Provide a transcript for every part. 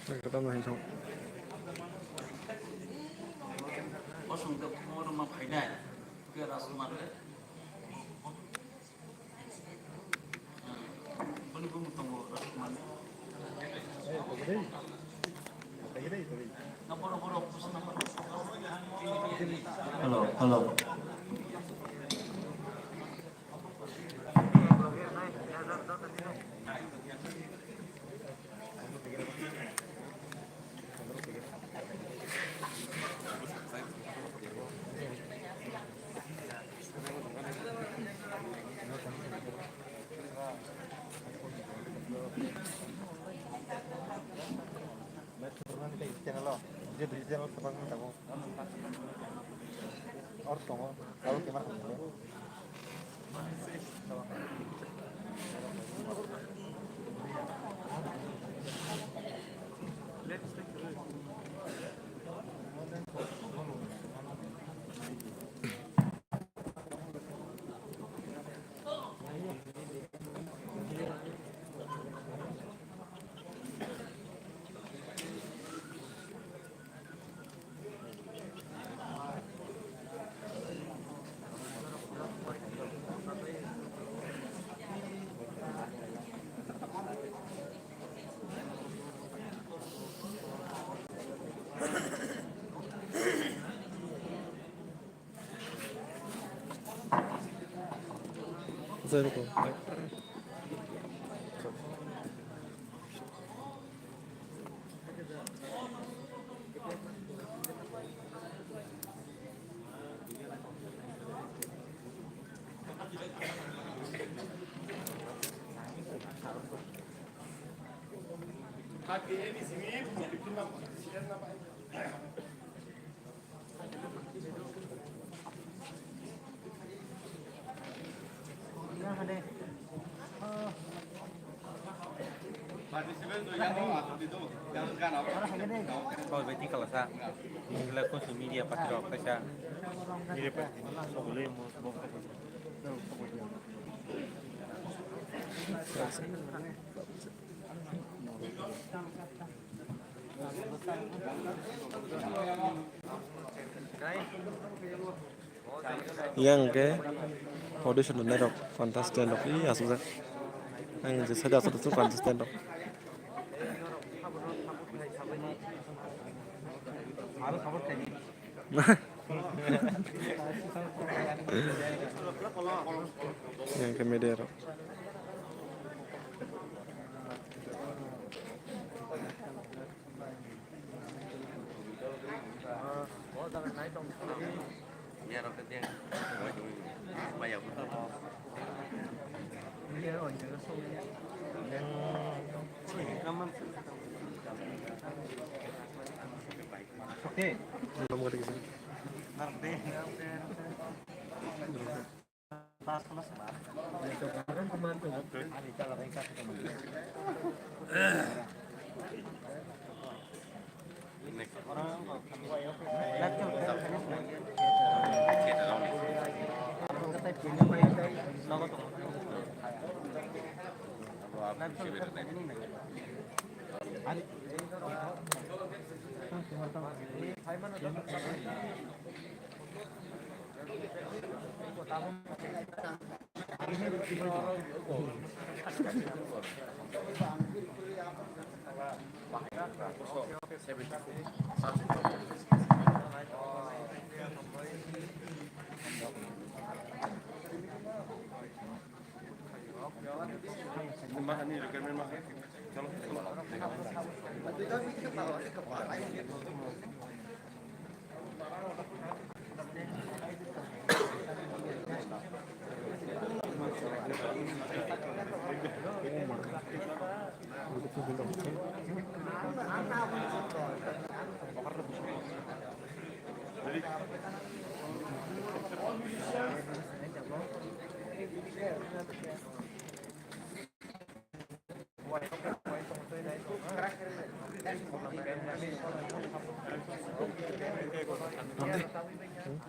Kita main sama. Osung ke rumah Faida ke Rasumar. Bani gum tunggu Rasumar. Nomor pesan nomor. Halo, halo. Zero ko. Kalau berarti kalau saya melakukan sosial media pasti apa saya mirip boleh mau Yang ke audition na rock contestant rock iya susah. Ang sada sada tu contestant rock. Yang ke media rock. Ya roket yang banyak betul. oke Belum ada kisah.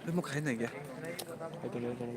Lu mau kain lagi ya? Itu lihat kalau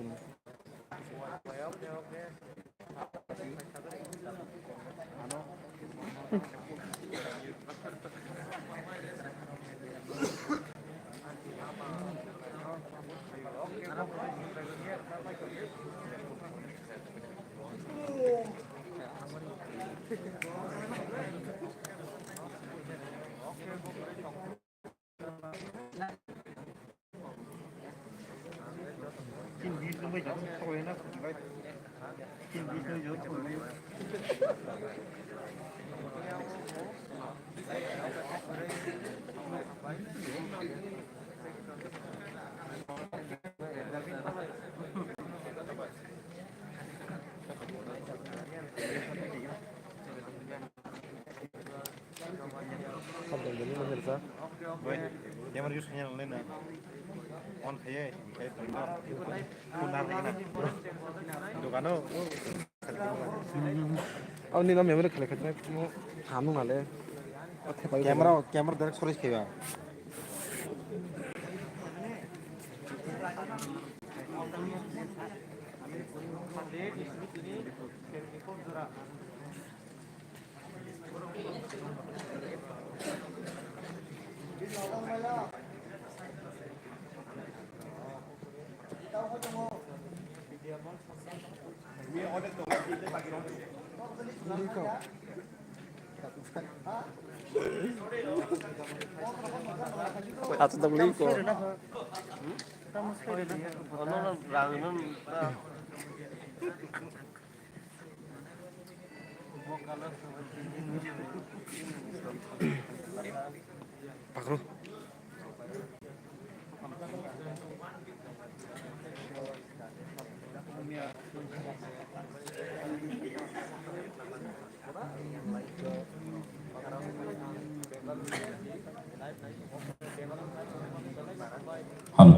Sampai jadi pemirsa. Boy, dia mau justru nyalain na. On kaya, kaya terima. Punar lagi na. Dukano. Ini namanya mereka kelihatan mau kamu ngale. Kamera direct storage kaya. Atau tak beli kok. Pak Ruh. Halo. Halo.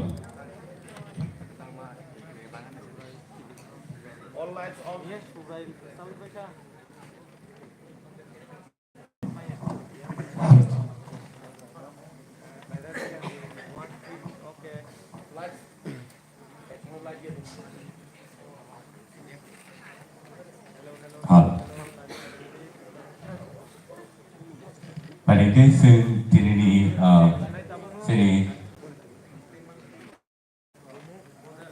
Pada kesempatan ini, sini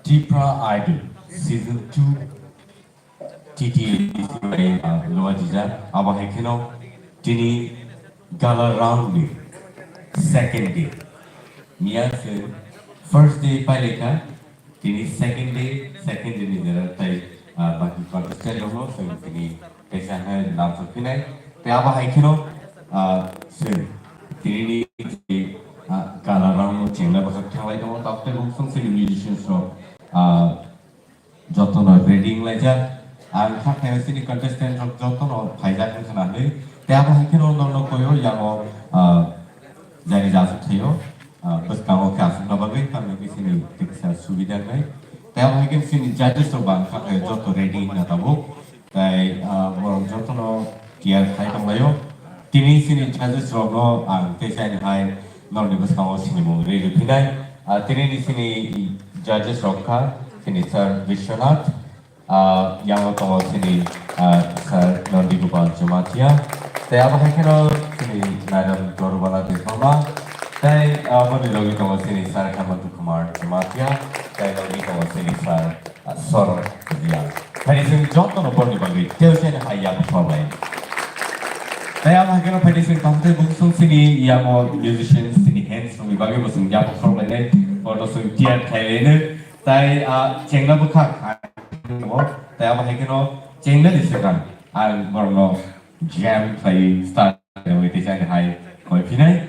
Jipra Idol Season 2 TTA Loa Jija Aba Hekino Dini Gala Round Day Second Day Mia se First Day Paleka Dini Second Day ni jara tai baki contestant logo so dini kaisa hai naam sakhinai te aba hekino se dini Gala Round Chengla Basak Thalai Dong Tapte Bungsung Sini Musicians ro jotono reading lajar ang khakhe sini contestant rok jotono phaijak khanahle te aba hekino no koyo yango jari jasuk thayo beskamo kasu na bagai kami sini tiksa subida nai te aba hekin sini judges ro bang khakhe joto reading na tabo tai borong jotono tiar khai tonglayo tini sini judges ro no ang tesai hai non beskamo sini mo re pinai tini di sini judges rokha sini Sir Vishwanath, yang utama sini Sir Nandi Gopal Jamatia, saya apa hekino sini Madam Gorubala Desmama, saya menilai utama sini Sir Hemantu Kumar Jamatia, saya lagi utama sini Sir Sor Dia. Hari ini contoh nomor di bagi, terusin ayam performa. Saya apa hekino hari ini tampil bungsung sini yang musicians sini hands di bagi bungsung ayam performa ini, atau sung tiar Thailand. Tai chengna bukak mo tai aba hekino chengna disekan ang morno jam play start with this and high koi pinai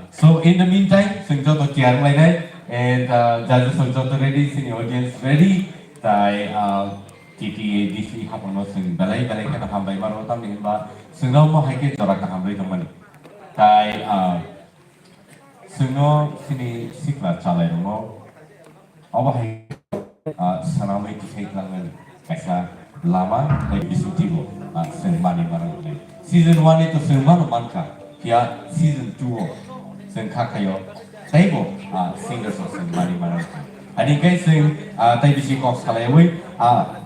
so in the meantime sungjo to tiar lai nai and judges sungjo to ready sini audience ready tai TTA DC hapono sung balai kana hambai maro tam ni ba sungno mo heke jora ka hambai tamani tai sungno sini sikla chalai mo Apa hai sanamai kisah langan kaisa lama dari bisutibo senmani marang season 1 itu senmano manka kia season 2 senkakayo taibo singers of senmani marang Ani guys sing tai bisi kok salai wei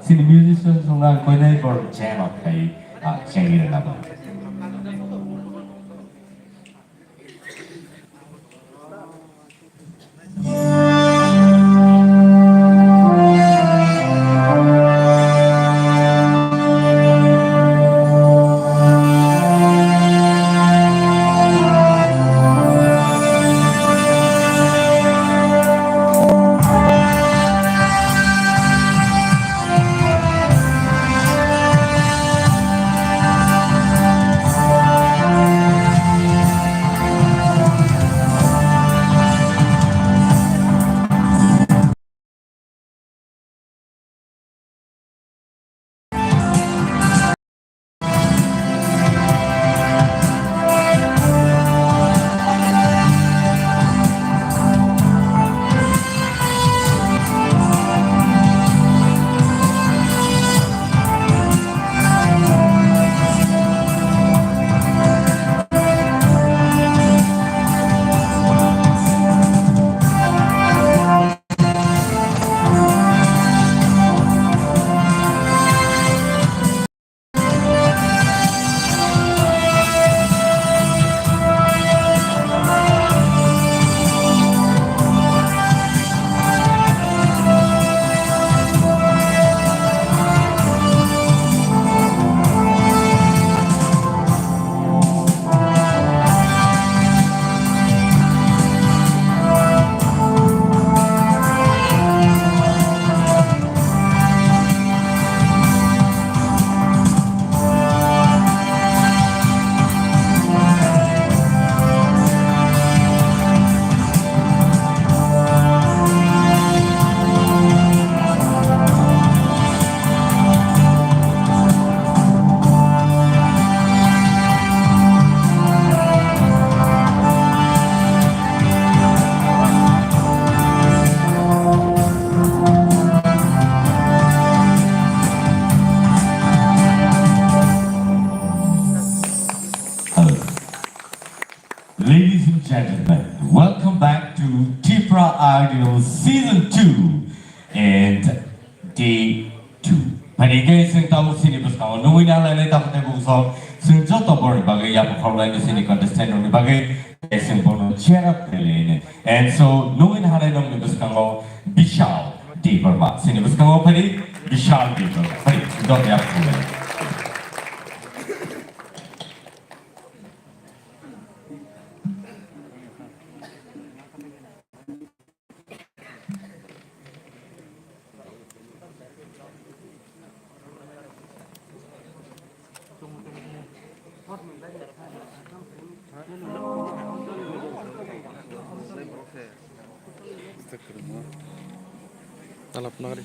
sini musician songa koi nai bor jam up kai changi na ba. Ladies and gentlemen, welcome back to Tipra Idol Season 2 and Day 2. Panigay sing tahu sini bersama nungguin yang lain tak pernah busuk. Sing jatuh bor bagai yang perform sini contestant ni bagai sing bono cerap kalian. And so nungguin hari nung bersama Vishal Devarma sini bersama pani Vishal Devarma. Pani sudah siap semua. Talap nari.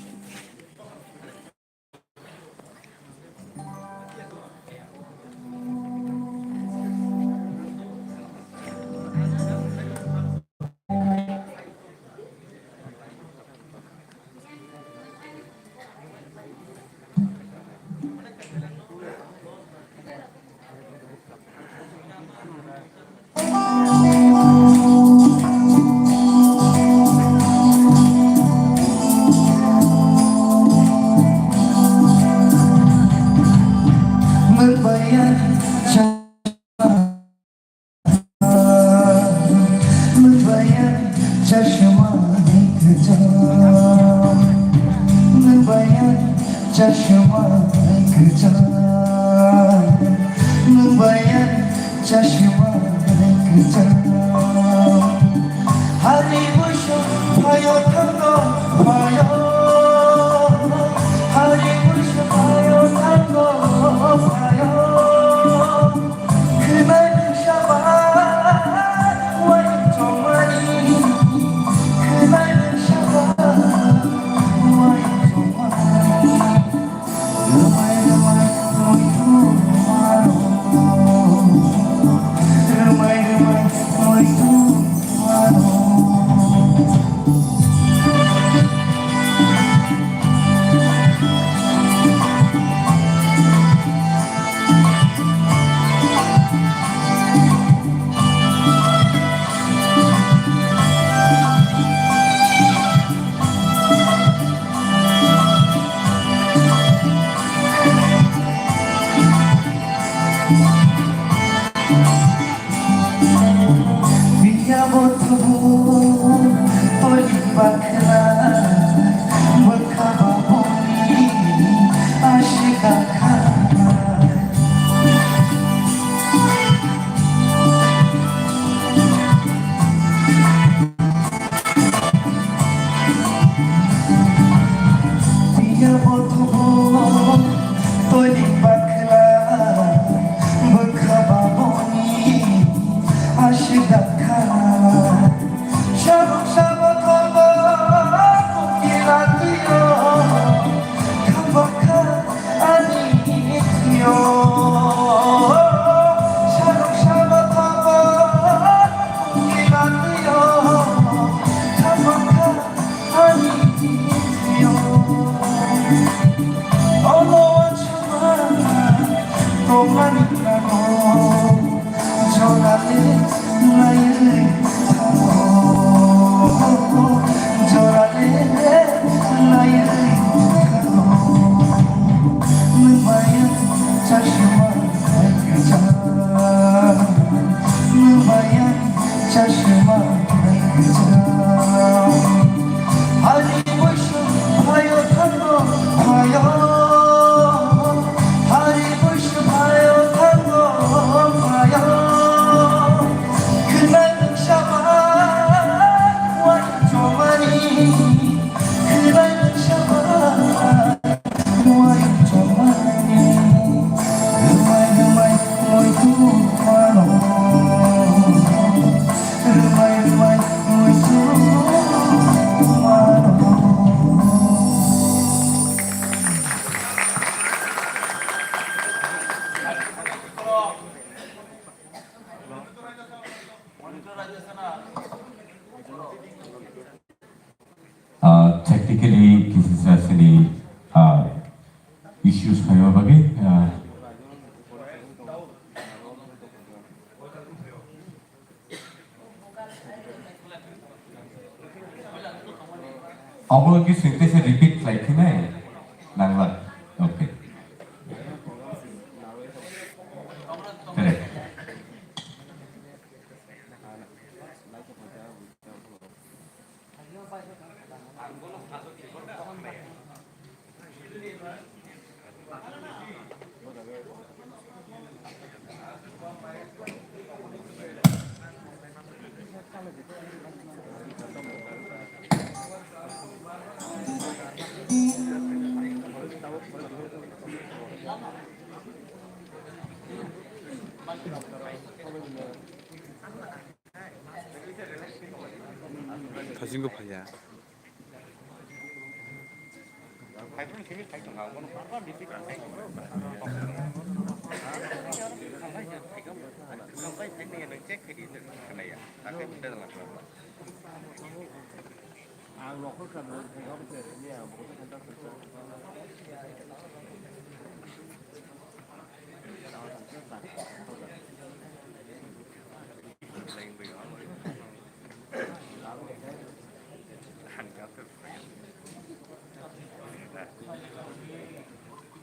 issues भयो bagi अब lagi sintese repeat lagi nih nangla oke correct 가진 거 봐야. 파이프는 재미 파이프 나오고는 바로 리피트 안 돼. không có cái này nó check cái này à, ta cái đây là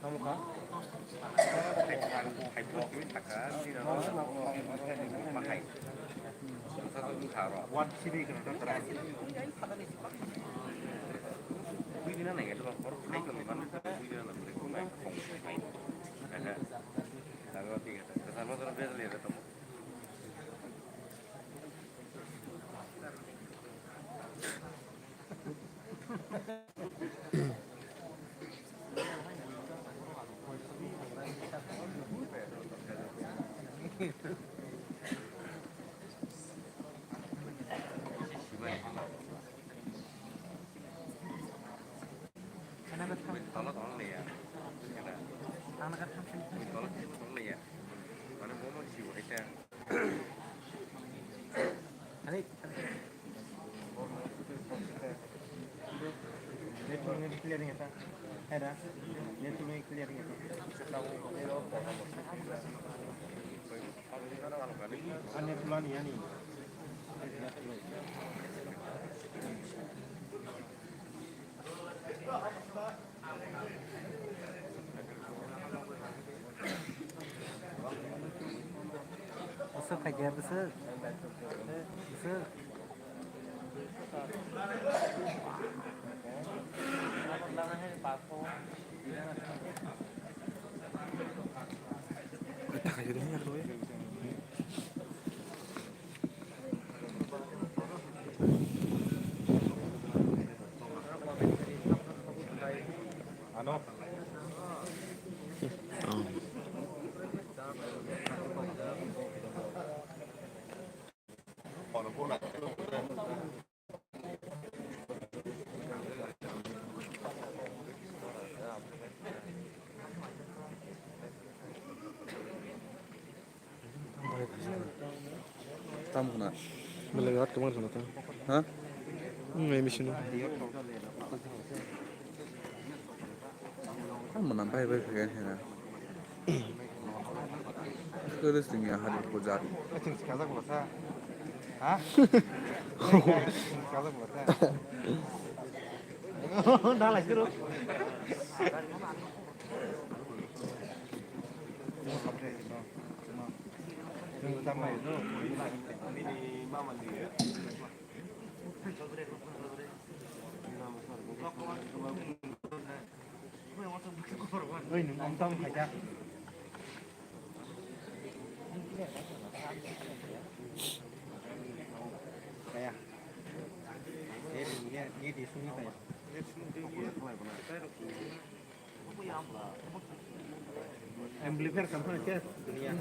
không có thầy thuốc với tất cả thì nó mà thầy sao tôi thảo rồi one cd cái nó ra quý cái này nó có thấy cái mình quý cái là mình cũng phải không phải là cái gì cái sao nó biết liền đó clearing itu, ada, dia tu yang clearing itu. Ane tulan ni ani. Besar kerja besar, besar. Tak aja deh ya tuh. Ano? Kalau pun nak. Tam kena. Melewat kemana sana tuh? Hah? Ini sini. Kan menampai baik kayaknya. Terus tinggal hari pujar. Cing sekarang berasa. Hah? Sekarang berasa. Dah lah terus. Yang utama itu ini mama dia. Oi, nung tong kaca. Kayak. Ini di sini kayak. Amplifier sampai aja dunia.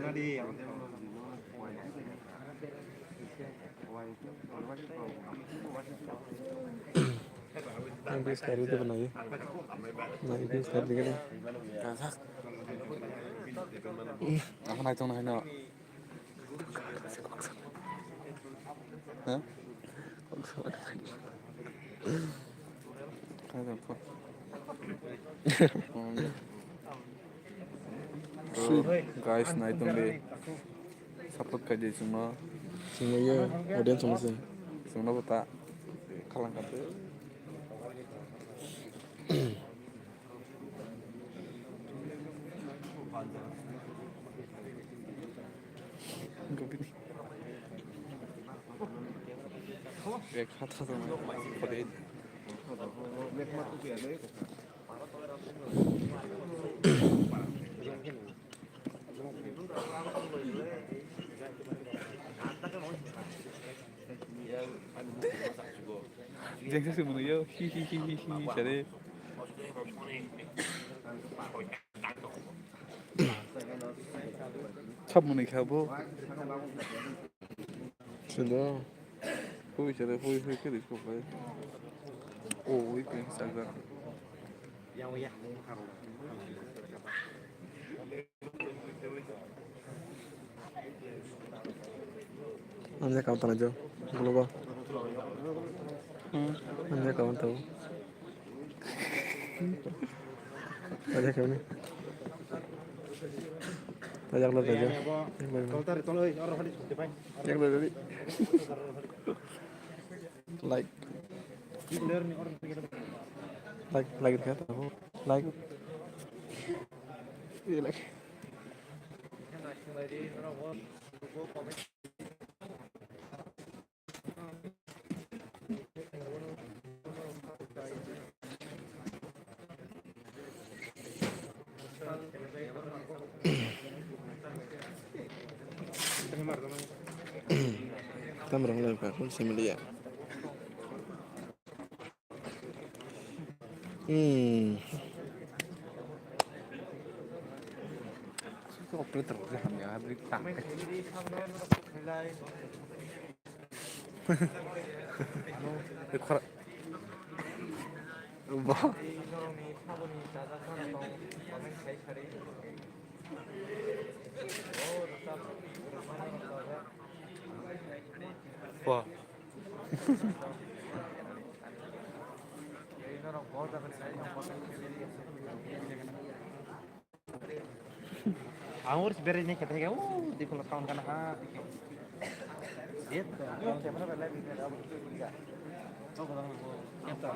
Nadi. Yang bisa sekali itu pernah ya. Nah itu sekali kan. Kasak. Aku naik tuh naik Hah? Kayak apa? Guys, naik tuh deh. Support kayak semua. Semua ya, audiens semua sih. Semua buta kalang kata. Gini. Kayak kata sama pada itu. Jangan semua yo hihihihi cari. Cap mana kabo? Sudah. Hui cari hui ke di sekolah. Oh, hui ke Instagram. Anda kawan tanah jauh, global. Anda kawan tahu. Aja kau ni. Ajak lo aja. Kau tarik tolong orang hadis depan. Ajak lo jadi. Like, like kata apa? Like. Iya like. Kita berangkat ke aku sama dia. Cái operator cái hàng nhà beli tặng. Cái khoa. Ubah. Wah. Anggur sebenarnya katanya di pulau tahun kan dia siapa namanya lagi ada juga nyata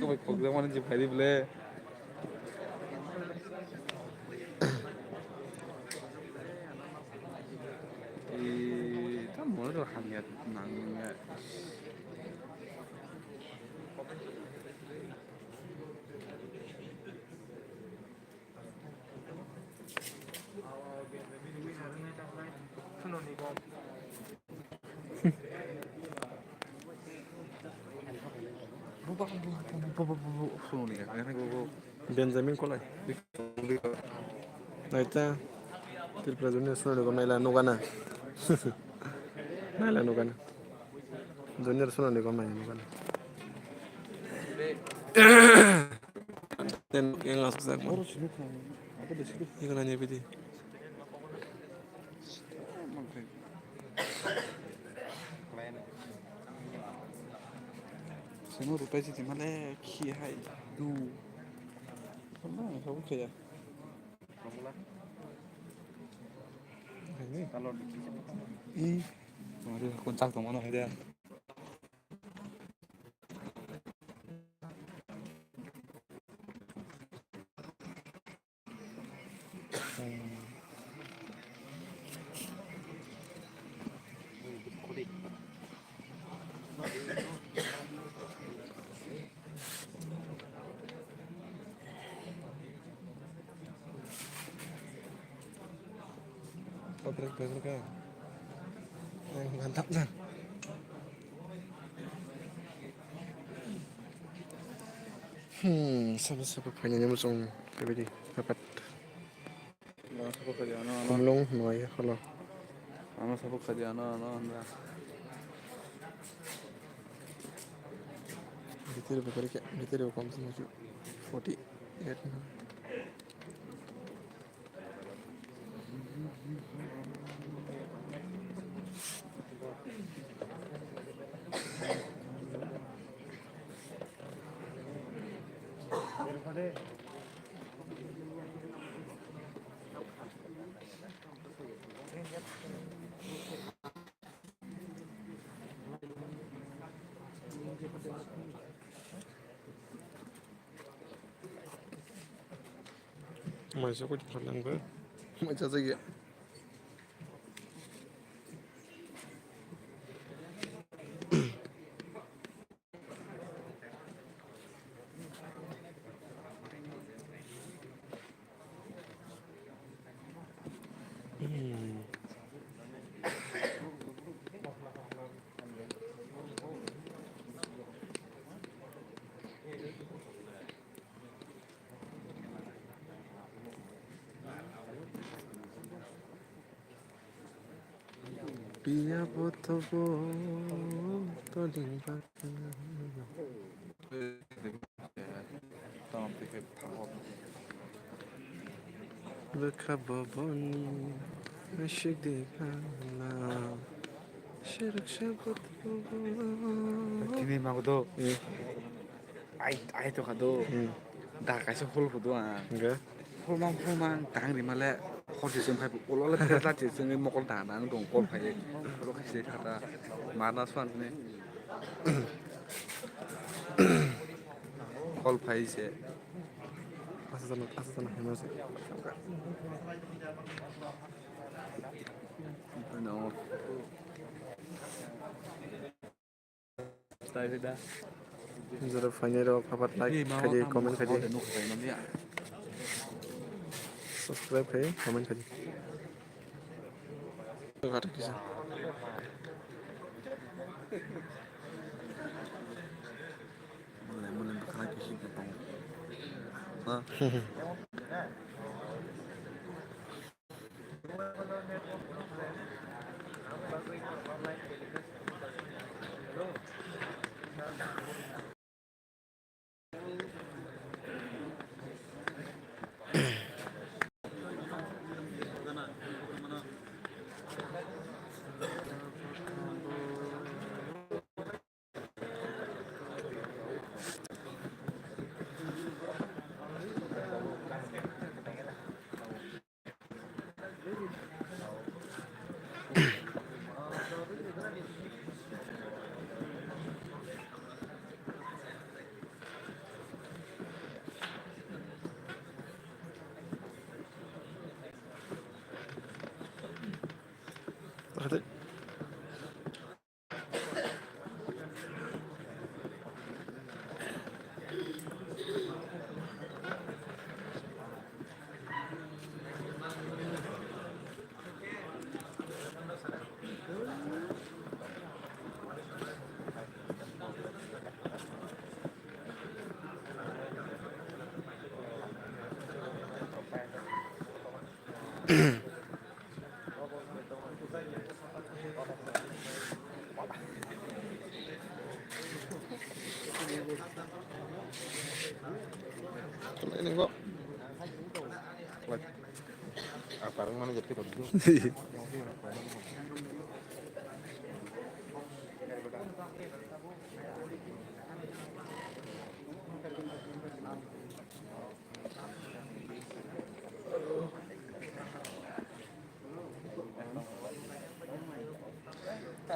Có phải cuộc ra ngoài chụp phải đi bਲੇ. Thì ta muốn được hàng nhật nặng Benjamin Kolai. Naita. Tilpra Junior suno ko naila nugana. Naila nugana. Junior suno ko naila nugana. Dan yang ngasuk sak mo. Ikan nanya piti. Semua rupai sih mana kihai du. Mana kamu kayak kalau ih, waduh kontak teman aja. Patrick kan. Yang mantap nah. Sama-sama fajnya moजों बेबायदि dapat Ano sa pagkadi ano kumulong mga kalau ano sa pagkadi ano anda. detail bekerja kayak detail kom sama 48 masih aku jalan gue macam saja Biar foto-foto limpa Tamam peki tamam. Bekababoni aşık dikala Şarkı şarkı Kini mau do. Ai to kado. Da kaisa hol hudu ah. enggak Fulmang tang di male khorje sem khai olola pela je sem mokol da nang dong kol khai. Ro khai se khata marna swan ne. Kol khai se. asal tanah hemas No. Stay da. जरा final और खबर like करिए comment करिए No khai no ya. Subscribe करिए comment करिए तो काट किसे Mulai bakal kisi ketong. Nah. Ada ini kok Parang mana jadi kita dulu.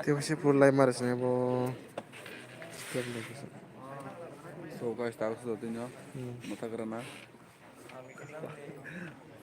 Tiba sih pulai marisnya bo setiap lagi So guys, tahu sudah tu nya. Mata kerana.